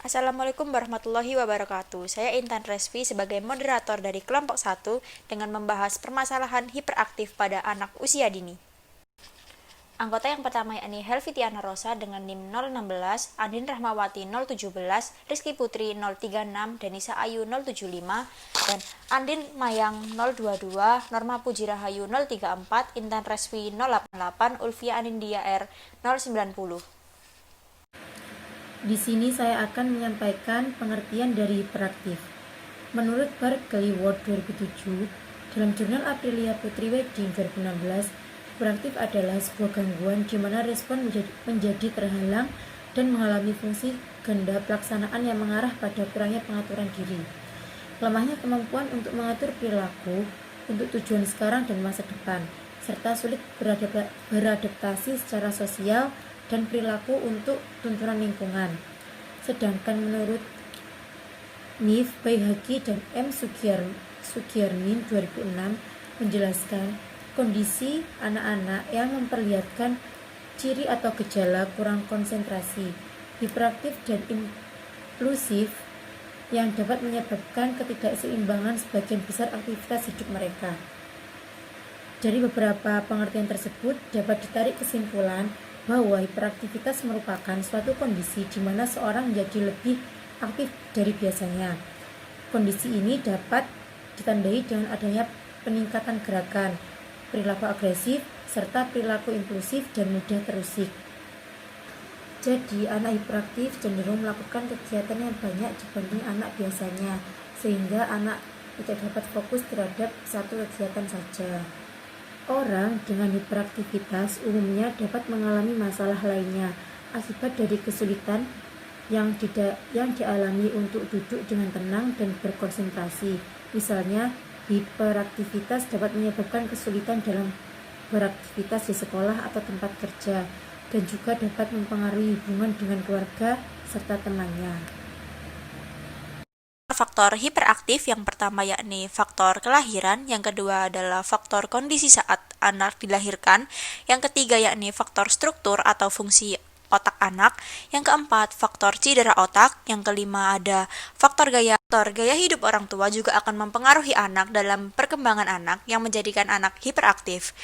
Assalamualaikum warahmatullahi wabarakatuh. Saya Intan Resvi sebagai moderator dari kelompok 1 dengan membahas permasalahan hiperaktif pada anak usia dini. Anggota yang pertama yakni Helvitiana Rosa dengan NIM 016, Andin Rahmawati 017, Rizky Putri 036, Denisa Ayu 075, dan Andin Mayang 022, Norma Puji Rahayu 034, Intan Resvi 088, Ulfia Anindia R 090. Di sini saya akan menyampaikan pengertian dari hiperaktif. Menurut Berkeley Word 2007, dalam jurnal Aprilia Putri Wedding 2016, hiperaktif adalah sebuah gangguan di mana respon menjadi terhalang dan mengalami fungsi ganda pelaksanaan yang mengarah pada kurangnya pengaturan diri. Lemahnya kemampuan untuk mengatur perilaku untuk tujuan sekarang dan masa depan, serta sulit beradaptasi secara sosial dan perilaku untuk tuntunan lingkungan. Sedangkan menurut Nif Baihaqi dan M. Sugiarmin 2006 menjelaskan kondisi anak-anak yang memperlihatkan ciri atau gejala kurang konsentrasi, hiperaktif dan impulsif yang dapat menyebabkan ketidakseimbangan sebagian besar aktivitas hidup mereka. Dari beberapa pengertian tersebut dapat ditarik kesimpulan bahwa hiperaktivitas merupakan suatu kondisi di mana seorang menjadi lebih aktif dari biasanya. Kondisi ini dapat ditandai dengan adanya peningkatan gerakan, perilaku agresif, serta perilaku impulsif dan mudah terusik. Jadi, anak hiperaktif cenderung melakukan kegiatan yang banyak dibanding anak biasanya, sehingga anak tidak dapat fokus terhadap satu kegiatan saja. Orang dengan hiperaktivitas umumnya dapat mengalami masalah lainnya akibat dari kesulitan yang dialami untuk duduk dengan tenang dan berkonsentrasi. Misalnya, hiperaktivitas dapat menyebabkan kesulitan dalam beraktivitas di sekolah atau tempat kerja, dan juga dapat mempengaruhi hubungan dengan keluarga serta temannya. Faktor hiperaktif yang pertama yakni faktor kelahiran, yang kedua adalah faktor kondisi saat anak dilahirkan, yang ketiga yakni faktor struktur atau fungsi otak anak, yang keempat faktor cedera otak, yang kelima ada faktor gaya. Faktor gaya hidup orang tua juga akan mempengaruhi anak dalam perkembangan anak yang menjadikan anak hiperaktif.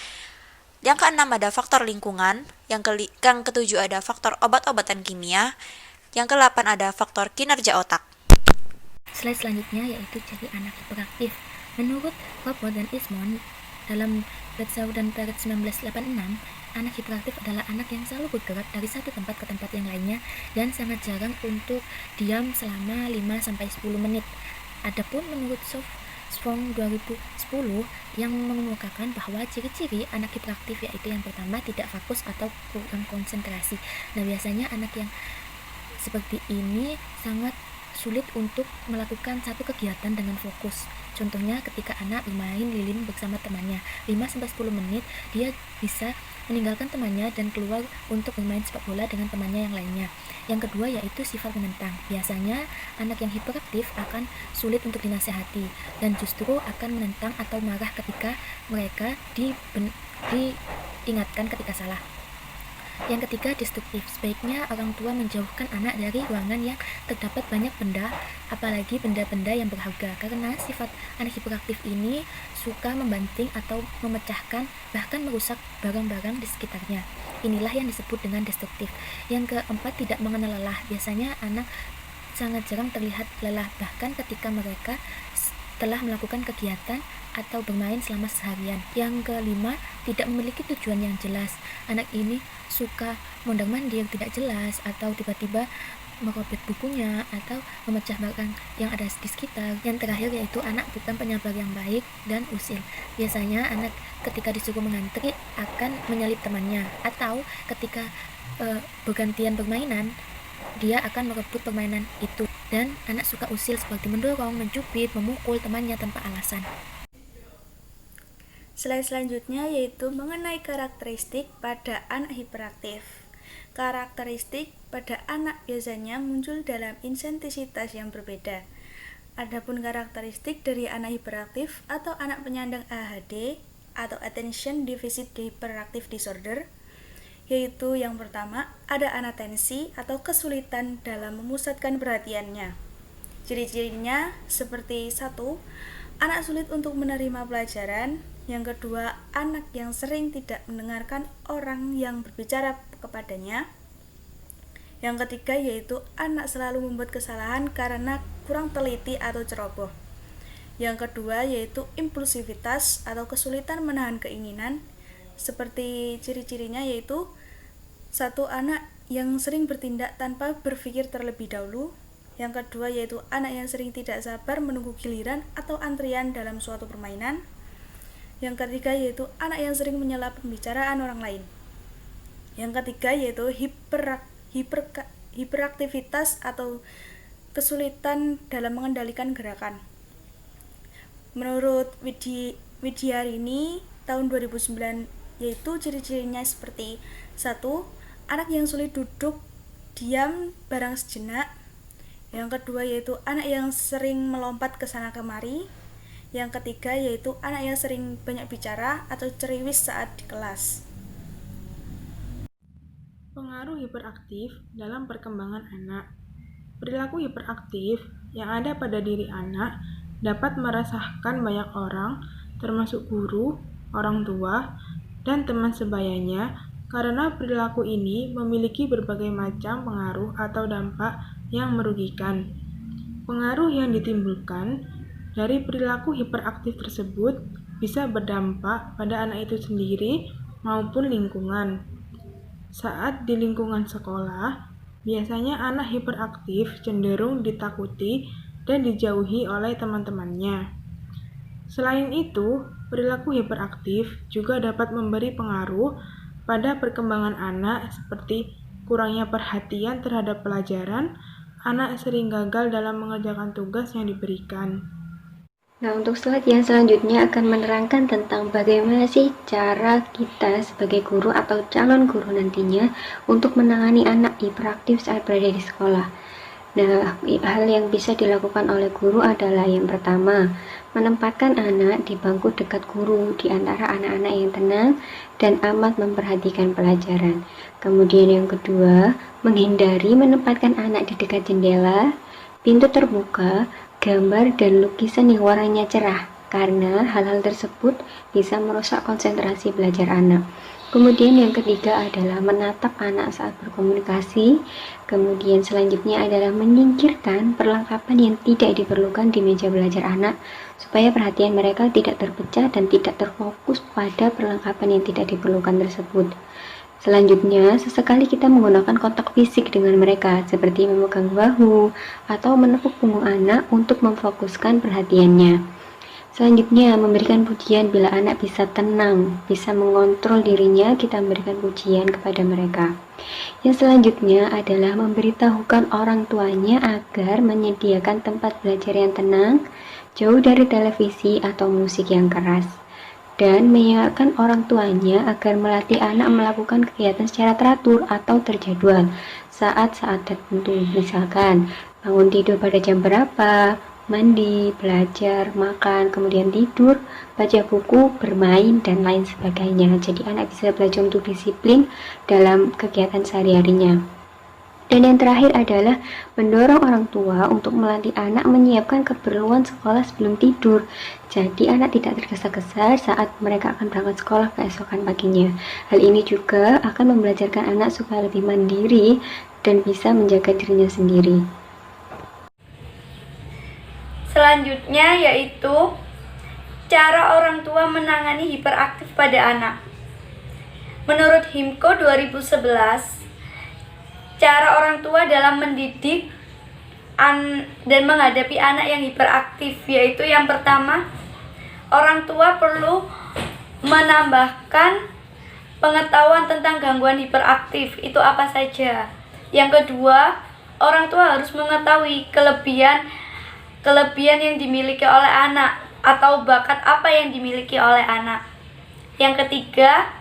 Yang keenam ada faktor lingkungan, yang ketujuh ada faktor obat-obatan kimia, yang kedelapan ada faktor kinerja otak. Slide selanjutnya yaitu ciri anak hiperaktif. Menurut Robert dan Ismond dalam Bledsoe dan Perret 1986, anak hiperaktif adalah anak yang selalu bergerak dari satu tempat ke tempat yang lainnya dan sangat jarang untuk diam selama 5-10 menit. Adapun menurut Strong 2010 yang mengemukakan bahwa ciri-ciri anak hiperaktif yaitu yang pertama tidak fokus atau kurang konsentrasi. Nah, biasanya anak yang seperti ini sangat sulit untuk melakukan satu kegiatan dengan fokus. Contohnya ketika anak bermain lilin bersama temannya 5-10 menit, dia bisa meninggalkan temannya dan keluar untuk bermain sepak bola dengan temannya yang lainnya. Yang kedua yaitu sifat menentang. Biasanya anak yang hiperaktif akan sulit untuk dinasehati dan justru akan menentang atau marah ketika mereka diingatkan ketika salah. Yang ketiga, destruktif. Sebaiknya orang tua menjauhkan anak dari ruangan yang terdapat banyak benda, apalagi benda-benda yang berharga, karena sifat anak hiperaktif ini suka membanting atau memecahkan, bahkan merusak barang-barang di sekitarnya. Inilah yang disebut dengan destruktif. Yang keempat, tidak mengenal lelah. Biasanya anak sangat jarang terlihat lelah, bahkan ketika mereka telah melakukan kegiatan atau bermain selama seharian. Yang kelima, tidak memiliki tujuan yang jelas. Anak ini suka mondar-mandir tidak jelas atau tiba-tiba merobek bukunya atau memecah barang yang ada di sekitar. Yang terakhir yaitu anak bukan penyabar yang baik dan usil. Biasanya anak ketika disuruh mengantri akan menyalip temannya, atau ketika bergantian permainan dia akan merebut permainan itu. Dan anak suka usil seperti mendorong, mencubit, memukul temannya tanpa alasan. Slide selanjutnya yaitu mengenai karakteristik pada anak hiperaktif. Karakteristik pada anak biasanya muncul dalam intensitas yang berbeda. Adapun karakteristik dari anak hiperaktif atau anak penyandang ADHD atau Attention Deficit Hyperactive Disorder yaitu yang pertama, ada anatensi atau kesulitan dalam memusatkan perhatiannya. Ciri-cirinya seperti 1, anak sulit untuk menerima pelajaran. Yang kedua, anak yang sering tidak mendengarkan orang yang berbicara kepadanya. Yang ketiga yaitu anak selalu membuat kesalahan karena kurang teliti atau ceroboh. Yang kedua yaitu impulsivitas atau kesulitan menahan keinginan. Seperti ciri-cirinya yaitu 1, anak yang sering bertindak tanpa berpikir terlebih dahulu. Yang kedua yaitu anak yang sering tidak sabar menunggu giliran atau antrian dalam suatu permainan. Yang ketiga yaitu anak yang sering menyela pembicaraan orang lain. Yang ketiga yaitu hiperaktivitas atau kesulitan dalam mengendalikan gerakan. Menurut Widyarini tahun 2009 yaitu ciri-cirinya seperti 1, anak yang sulit duduk diam barang sejenak. Yang kedua yaitu anak yang sering melompat ke sana kemari. Yang ketiga yaitu anak yang sering banyak bicara atau ceriwis saat di kelas. Pengaruh hiperaktif dalam perkembangan anak. Perilaku hiperaktif yang ada pada diri anak dapat meresahkan banyak orang, termasuk guru, orang tua, dan teman sebayanya, karena perilaku ini memiliki berbagai macam pengaruh atau dampak yang merugikan. Pengaruh yang ditimbulkan dari perilaku hiperaktif tersebut bisa berdampak pada anak itu sendiri maupun lingkungan. Saat di lingkungan sekolah, biasanya anak hiperaktif cenderung ditakuti dan dijauhi oleh teman-temannya. Selain itu, perilaku hiperaktif juga dapat memberi pengaruh pada perkembangan anak seperti kurangnya perhatian terhadap pelajaran, anak sering gagal dalam mengerjakan tugas yang diberikan. Nah, untuk slide yang selanjutnya akan menerangkan tentang bagaimana sih cara kita sebagai guru atau calon guru nantinya untuk menangani anak hiperaktif saat berada di sekolah. Nah, hal yang bisa dilakukan oleh guru adalah yang pertama, menempatkan anak di bangku dekat guru di antara anak-anak yang tenang dan amat memperhatikan pelajaran. Kemudian yang kedua, menghindari menempatkan anak di dekat jendela, pintu terbuka, gambar dan lukisan yang warnanya cerah, karena hal-hal tersebut bisa merusak konsentrasi belajar anak. Kemudian yang ketiga adalah menatap anak saat berkomunikasi. Kemudian selanjutnya adalah menyingkirkan perlengkapan yang tidak diperlukan di meja belajar anak, supaya perhatian mereka tidak terpecah dan tidak terfokus pada perlengkapan yang tidak diperlukan tersebut. Selanjutnya, sesekali kita menggunakan kontak fisik dengan mereka, seperti memegang bahu atau menepuk punggung anak untuk memfokuskan perhatiannya. Selanjutnya, memberikan pujian bila anak bisa tenang, bisa mengontrol dirinya, kita memberikan pujian kepada mereka. Yang selanjutnya adalah memberitahukan orang tuanya agar menyediakan tempat belajar yang tenang, jauh dari televisi atau musik yang keras. Dan mengingatkan orang tuanya agar melatih anak melakukan kegiatan secara teratur atau terjadwal saat-saat tertentu. Misalkan, bangun tidur pada jam berapa, mandi, belajar, makan, kemudian tidur, baca buku, bermain, dan lain sebagainya. Jadi anak bisa belajar untuk disiplin dalam kegiatan sehari-harinya. Dan yang terakhir adalah mendorong orang tua untuk melatih anak menyiapkan keperluan sekolah sebelum tidur. Jadi anak tidak tergesa-gesa saat mereka akan berangkat sekolah keesokan paginya. Hal ini juga akan membelajarkan anak supaya lebih mandiri dan bisa menjaga dirinya sendiri. Selanjutnya yaitu cara orang tua menangani hiperaktif pada anak. Menurut HIMCO 2011, cara orang tua dalam mendidik dan menghadapi anak yang hiperaktif yaitu yang pertama, orang tua perlu menambahkan pengetahuan tentang gangguan hiperaktif itu apa saja. Yang kedua, orang tua harus mengetahui kelebihan yang dimiliki oleh anak atau bakat apa yang dimiliki oleh anak. Yang ketiga,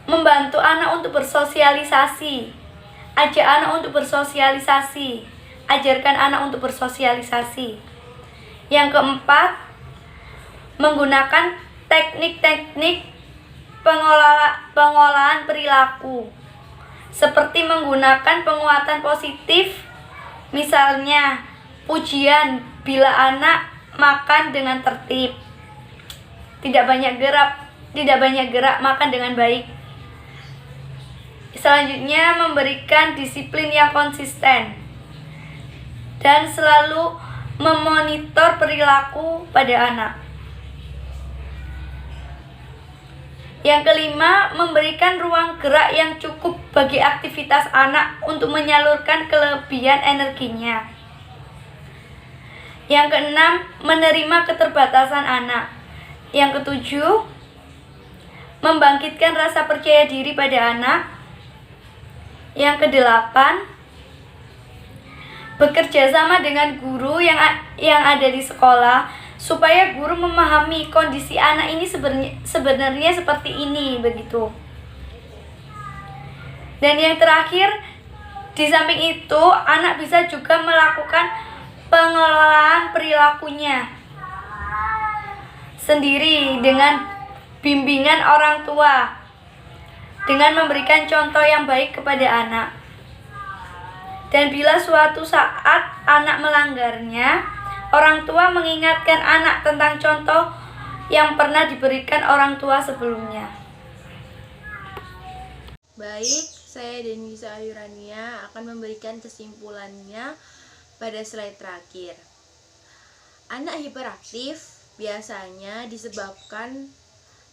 membantu anak untuk bersosialisasi. Ajak anak untuk bersosialisasi. Ajarkan anak untuk bersosialisasi. Yang keempat, menggunakan teknik-teknik pengolahan perilaku, seperti menggunakan penguatan positif, misalnya pujian bila anak makan dengan tertib, tidak banyak gerak, makan dengan baik. Selanjutnya, memberikan disiplin yang konsisten dan selalu memonitor perilaku pada anak. Yang kelima, memberikan ruang gerak yang cukup bagi aktivitas anak untuk menyalurkan kelebihan energinya. Yang keenam, menerima keterbatasan anak. Yang ketujuh, membangkitkan rasa percaya diri pada anak. Yang kedelapan, bekerja sama dengan guru yang ada di sekolah supaya guru memahami kondisi anak ini sebenarnya seperti ini, begitu. Dan yang terakhir, di samping itu anak bisa juga melakukan pengelolaan perilakunya sendiri dengan bimbingan orang tua, dengan memberikan contoh yang baik kepada anak. Dan bila suatu saat anak melanggarnya, orang tua mengingatkan anak tentang contoh yang pernah diberikan orang tua sebelumnya. Baik, saya Denisa Ayurania akan memberikan kesimpulannya pada slide terakhir. Anak hiperaktif biasanya disebabkan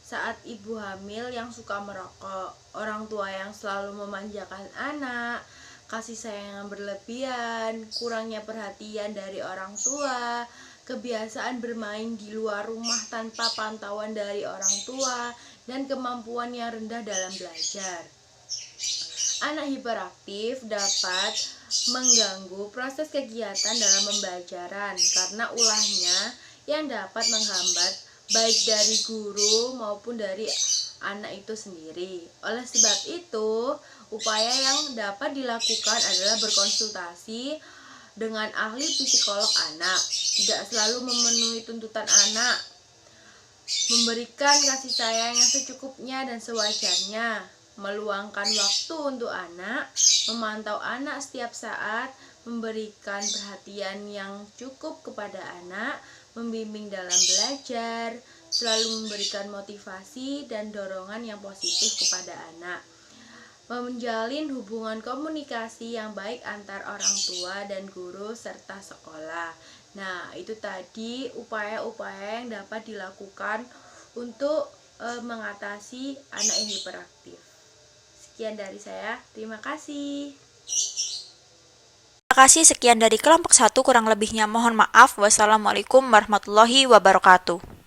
saat ibu hamil yang suka merokok, orang tua yang selalu memanjakan anak, kasih sayang yang berlebihan, kurangnya perhatian dari orang tua, kebiasaan bermain di luar rumah tanpa pantauan dari orang tua, dan kemampuan yang rendah dalam belajar. Anak hiperaktif dapat mengganggu proses kegiatan dalam pembelajaran karena ulahnya yang dapat menghambat baik dari guru maupun dari anak itu sendiri. Oleh sebab itu, upaya yang dapat dilakukan adalah berkonsultasi dengan ahli psikolog anak, tidak selalu memenuhi tuntutan anak, memberikan kasih sayang yang secukupnya dan sewajarnya, meluangkan waktu untuk anak, memantau anak setiap saat, memberikan perhatian yang cukup kepada anak, membimbing dalam belajar, selalu memberikan motivasi dan dorongan yang positif kepada anak, menjalin hubungan komunikasi yang baik antar orang tua dan guru serta sekolah. Nah, itu tadi upaya-upaya yang dapat dilakukan untuk mengatasi anak yang hiperaktif. Sekian dari saya, terima kasih. Terima kasih, sekian dari kelompok 1, kurang lebihnya mohon maaf. Wassalamualaikum warahmatullahi wabarakatuh.